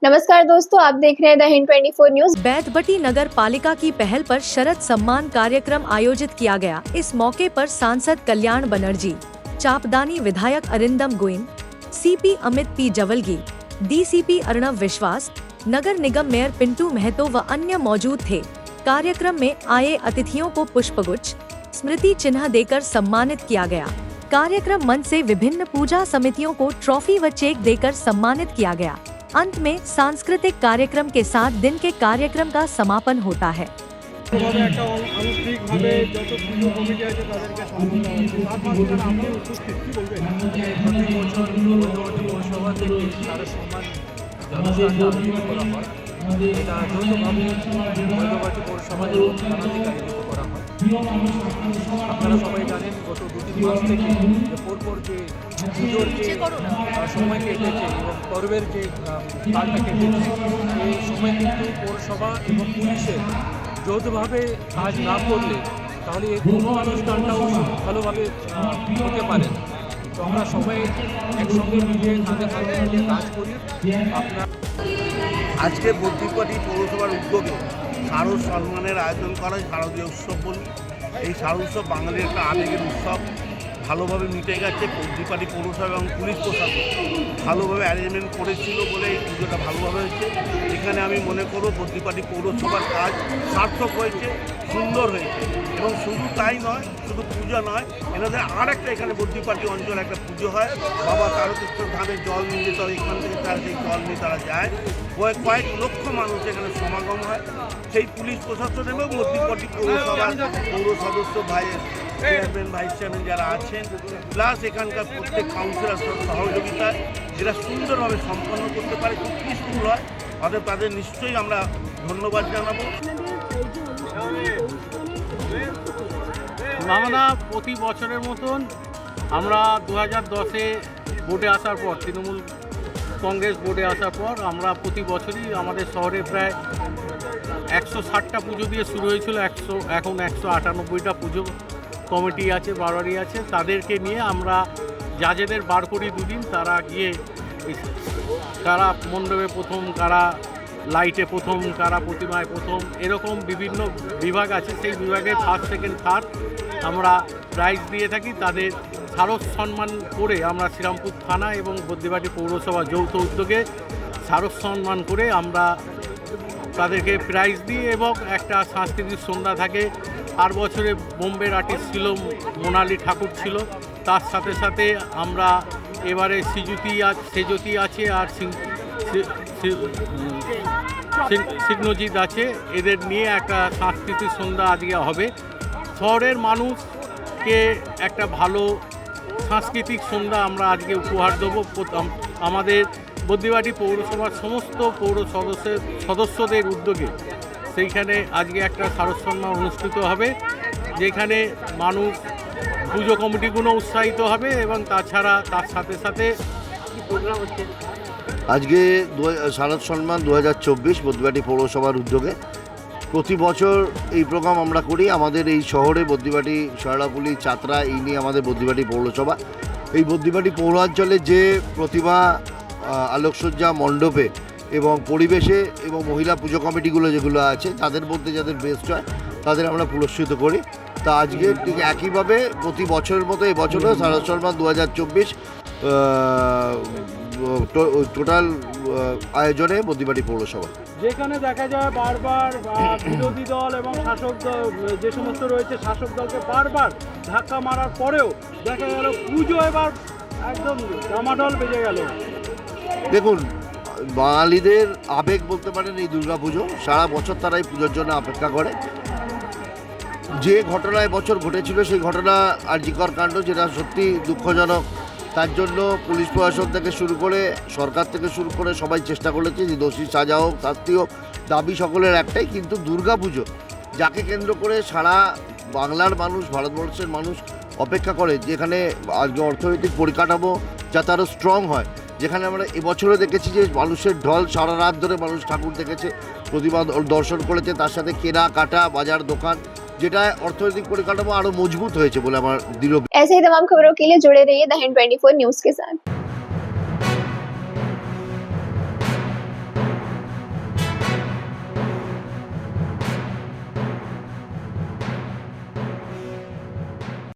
नमस्कार दोस्तों, आप देख रहे हैं द हिंद 24 न्यूज। बैतबटी नगर पालिका की पहल पर शरद सम्मान कार्यक्रम आयोजित किया गया। इस मौके पर सांसद कल्याण बनर्जी, चापदानी विधायक Arindam Goin, CP Amit P Javalgi, DCP Arnab Biswas, नगर निगम मेयर पिंटू महतो व अन्य मौजूद थे। कार्यक्रम में आए अतिथियों को पुष्पगुच्छ, स्मृति चिन्ह देकर सम्मानित किया गया। कार्यक्रम मंच से विभिन्न पूजा समितियों को ट्रॉफी व चेक देकर सम्मानित किया गया। अंत में सांस्कृतिक कार्यक्रम के साथ दिन के कार्यक्रम का समापन होता है। আপনারা সবাই জানেন গত 2-3 মাস থেকে পরপর যে পুজোর যে সময় কেটেছে এবং পর্বের যে কালটা কেটেছে এই সময় কিন্তু পৌরসভা এবং পুলিশের যৌথভাবে কাজ না করলে তাহলে এই অনুষ্ঠানটাও ভালোভাবে হতে পারে না। তো আমরা সবাই একসঙ্গে মিলে কাঁধে কাঁধে মিলে কাজ করি। আপনার আজকে বদ্রিপাটি পৌরসভার উদ্যোগে শারদ সম্মানের আয়োজন করা হয়। শারদীয় উৎসব বলি, এই শারদ উৎসব বাঙালির একটা আবেগের উৎসব। ভালোভাবে মিটে গেছে। বদ্রিপাটি পৌরসভা এবং পুলিশ প্রশাসন ভালোভাবে অ্যারেঞ্জমেন্ট করেছিল বলে এই পুজোটা ভালোভাবে হয়েছে। এখানে আমি মনে করব বদ্রিপাটি পৌরসভার কাজ সার্থক হয়েছে, সুন্দর হয়েছে। এবং শুধু তাই নয়, শুধু পুজো নয়, এনাদের আর একটা এখানে বদ্রিপাটি অঞ্চলে একটা পুজো হয়। বাবা তারকেশ্বর ধামের জল নিয়ে যেতে হয়, এখান থেকে তারা সেই জল নিয়ে তারা যায়। কয়েক লক্ষ মানুষ এখানে সমাগম হয়। সেই পুলিশ প্রশাসন এবং বদ্রিপাটি পৌরসভার পৌর সদস্য চেয়ারম্যান, ভাইস চেয়ারম্যান যারা আছেন, প্লাস এখানকার প্রত্যেক কাউন্সিলর সহযোগিতায় এরা সুন্দরভাবে সম্পন্ন করতে পারে, খুব পিসফুল হয়। তাদের নিশ্চয়ই আমরা ধন্যবাদ জানাবো। আমরা প্রতি বছরের মতন আমরা 2010-এ বোর্ডে আসার পর, তৃণমূল কংগ্রেস বোর্ডে আসার পর আমরা প্রতি বছরই আমাদের শহরে প্রায় 160টা পুজো দিয়ে শুরু হয়েছিল। এখন 198টা পুজো কমিটি আছে, বারোয়ারি আছে। তাদেরকে নিয়ে আমরা জাজেদের বার করি দুদিন। তারা গিয়ে কারা মণ্ডপে প্রথম, কারা লাইটে প্রথম, কারা প্রতিমায় প্রথম, এরকম বিভিন্ন বিভাগ আছে। সেই বিভাগে ফার্স্ট, সেকেন্ড, থার্ড আমরা প্রাইজ দিয়ে থাকি। তাদের শারদ সম্মান করে আমরা শ্রীরামপুর থানা এবং বদ্রিপাটি পৌরসভা যৌথ উদ্যোগে শারদ সম্মান করে আমরা তাদেরকে প্রাইজ দিই এবং একটা সাংস্কৃতিক সন্ধ্যা থাকে। আর বছরে বোম্বের আর্টিস্ট ছিল, মোনালি ঠাকুর ছিল। তার সাথে সাথে আমরা এবারে সেজতি আছে আর সিগনজিৎ আছে। এদের নিয়ে একটা সাংস্কৃতিক সন্ধ্যা আজকে হবে। শহরের মানুষকে একটা ভালো সাংস্কৃতিক সন্ধ্যা আমরা আজকে উপহার দেবো। আমাদের বদ্রিপাটি পৌরসভার সমস্ত পৌর সদস্যদের উদ্যোগে সেইখানে আজকে একটা শারদ সম্মান অনুষ্ঠিত হবে, যেখানে মানুষ পুজো কমিটিগুলো উৎসাহিত হবে এবং তাছাড়া তার সাথে সাথে প্রোগ্রাম হচ্ছে। আজকে শারদ সম্মান 2024 বদ্রিপাটি পৌরসভার উদ্যোগে প্রতি বছর এই প্রোগ্রাম আমরা করি। আমাদের এই শহরে বদ্রিপাটি, শয়লাপুলি, চাতরা, এই নিয়ে আমাদের বদ্রিপাটি পৌরসভা। এই বদ্রিপাটি পৌরাঞ্চলে যে প্রতিমা, আলোকসজ্জা, মণ্ডপে এবং পরিবেশে এবং মহিলা পুজো কমিটিগুলো যেগুলো আছে, তাদের মধ্যে যাদের বেস্ট হয় তাদের আমরা পুরস্কৃত করি। তা আজকে ঠিক একইভাবে প্রতি বছরের মতো এবছরও শারদ সম্মান 2024 টোটাল আয়োজনে বদ্রিপাটি পৌরসভা। যেখানে দেখা যায় বারবার বিরোধী দল এবং শাসক দল যে সমস্ত রয়েছে, শাসক দলকে বারবার ধাক্কা মারার পরেও দেখা গেল পুজো এবার একদম ডামাডোল বেজে গেল। দেখুন, বাঙালিদের আবেগ বলতে পারেন এই দুর্গা পুজো। সারা বছর তারা এই পুজোর জন্য অপেক্ষা করে। যে ঘটনা এবছর ঘটেছিল সেই ঘটনা আরজিকর কাণ্ড, যেটা সত্যি দুঃখজনক। তার জন্য পুলিশ প্রশাসন থেকে শুরু করে, সরকার থেকে শুরু করে সবাই চেষ্টা করেছে যে দোষী সাজা হোক, শাস্তি হোক। দাবি সকলের একটাই, কিন্তু দুর্গা পুজো যাকে কেন্দ্র করে সারা বাংলার মানুষ, ভারতবর্ষের মানুষ অপেক্ষা করে, যেখানে আজকে অর্থনৈতিক পরিকাঠামো যাতে আরও স্ট্রং হয়। যেখানে আমরা এবছরও দেখেছি যে মানুষের ঢল, সারা রাত ধরে মানুষ ঠাকুর দেখেছে, প্রতিমা দর্শন করেছে, তার সাথে কেনাকাটা, বাজার, দোকান, যেটা অর্থনৈতিক পরিকাঠামো আরো মজবুত হয়েছে বলে আমার দৃঢ়। ऐसे ही तमाम खबरों के लिए जुड़े रहिए द हिंद 24 न्यूज के साथ।